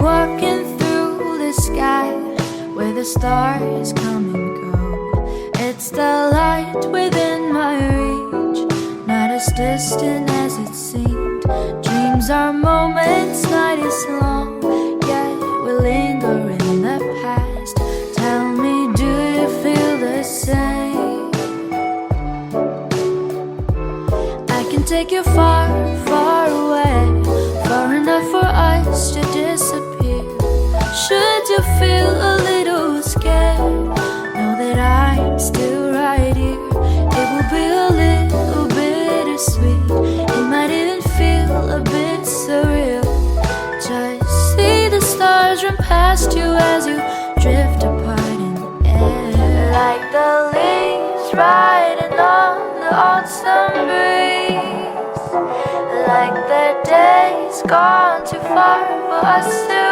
walking through the sky where the stars come and go. It's the light within my reach, not as distant as it seemed. Dreams are moments, night is long, yet we linger in the past. Tell me, do you feel the same? I can take you far, far away, far enough for us to disappear. Should you feel a little scared, know that I'm still right here. It will be a little bittersweet, it might even feel a bit surreal. Just see the stars run past you as you drift apart in the air, like the leaves riding on the autumn breeze, like the days gone too far for us to